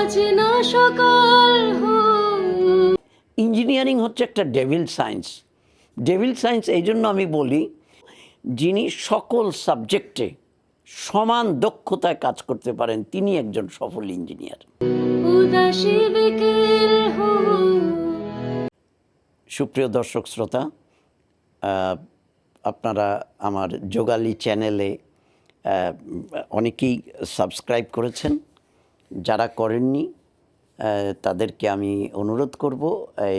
আজ না সকাল ইঞ্জিনিয়ারিং হচ্ছে একটা ডেভিল সায়েন্স। ডেভিল সায়েন্স এই জন্য আমি বলি, যিনি সকল সাবজেক্টে সমান দক্ষতায় কাজ করতে পারেন তিনি একজন সফল ইঞ্জিনিয়ার। উদাসী বিকেল সুপ্রিয় দর্শক শ্রোতা, আপনারা আমার যোগালী চ্যানেলে অনেকেই সাবস্ক্রাইব করেছেন। যারা করেননি তাদেরকে আমি অনুরোধ করব,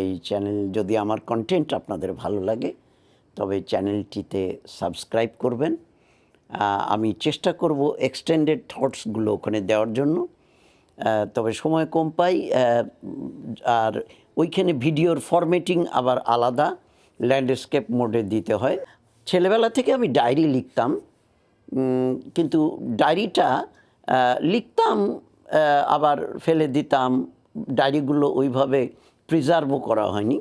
এই চ্যানেল যদি আমার কন্টেন্ট আপনাদের ভালো লাগে তবে চ্যানেলটিতে সাবস্ক্রাইব করবেন। আমি চেষ্টা করব এক্সটেন্ডেড থটসগুলো ওখানে দেওয়ার জন্য, তবে সময় কম পাই। আর ওইখানে ভিডিওর ফরম্যাটিং আবার আলাদা, ল্যান্ডস্কেপ মোডে দিতে হয়। ছেলেবেলা থেকে আমি ডায়েরি লিখতাম, কিন্তু ডায়েরিটা লিখতাম আবার ফেলে দিতাম। ডায়েরিগুলো ওইভাবে প্রিজার্ভও করা হয়নি।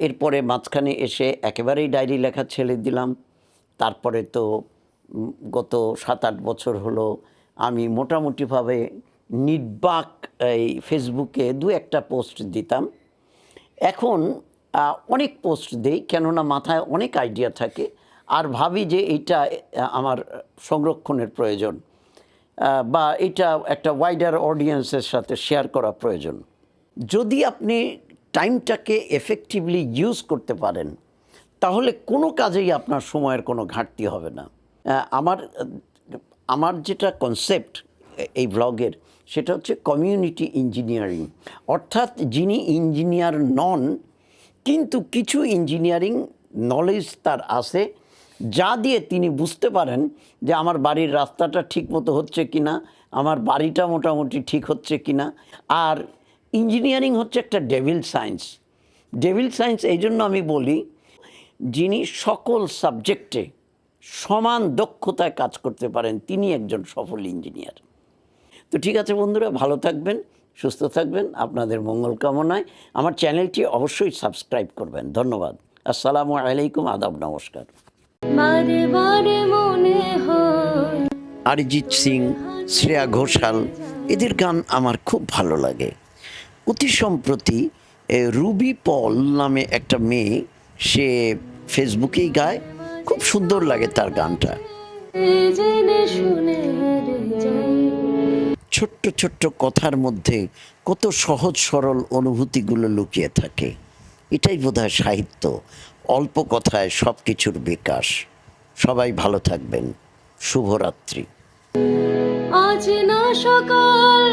এরপরে মাঝখানে এসে একেবারেই ডায়েরি লেখা ছেড়ে দিলাম। তারপরে তো গত 7-8 বছর হলো আমি মোটামুটিভাবে নির্বাক এই ফেসবুকে 2-1টা পোস্ট দিতাম। এখন অনেক পোস্ট দেই, কেননা মাথায় অনেক আইডিয়া থাকে আর ভাবি যে এইটা আমার সংরক্ষণের প্রয়োজন, বা এটা একটা ওয়াইডার অডিয়েন্সের সাথে শেয়ার করা প্রয়োজন। যদি আপনি টাইমটাকে এফেক্টিভলি ইউজ করতে পারেন তাহলে কোনো কাজেই আপনার সময়ের কোনো ঘাটতি হবে না। আমার যেটা কনসেপ্ট এই ব্লগের, সেটা হচ্ছে কমিউনিটি ইঞ্জিনিয়ারিং। অর্থাৎ যিনি ইঞ্জিনিয়ার নন কিন্তু কিছু ইঞ্জিনিয়ারিং নলেজ তার আছে, যা দিয়ে তিনি বুঝতে পারেন যে আমার বাড়ির রাস্তাটা ঠিকমতো হচ্ছে কি না, আমার বাড়িটা মোটামুটি ঠিক হচ্ছে কি না। আর ইঞ্জিনিয়ারিং হচ্ছে একটা ডেভিল সায়েন্স। ডেভিল সায়েন্স এই জন্য আমি বলি, যিনি সকল সাবজেক্টে সমান দক্ষতায় কাজ করতে পারেন তিনি একজন সফল ইঞ্জিনিয়ার। তো ঠিক আছে বন্ধুরা, ভালো থাকবেন, সুস্থ থাকবেন, আপনাদের মঙ্গল কামনায় আমার চ্যানেলটি অবশ্যই সাবস্ক্রাইব করবেন। ধন্যবাদ। আসসালামু আলাইকুম, আদাব, নমস্কার। বারে বারে মনে হয় অরিজিৎ সিং, শ্রেয়া ঘোষাল, এদের গান আমার খুব ভালো লাগে। অতি সম্প্রতি রুবি পল নামে একটা মেয়ে, সে ফেসবুকেই গায়, খুব সুন্দর লাগে তার গানটা। জেনে শুনে যাই ছোট্ট ছোট্ট কথার মধ্যে কত সহজ সরল অনুভূতিগুলো লুকিয়ে থাকে। এটাই বোধহয় সাহিত্য, অল্প কথায় সব কিছুর বিকাশ। সবাই ভালো থাকবেন, শুভরাত্রি। আজ না সকাল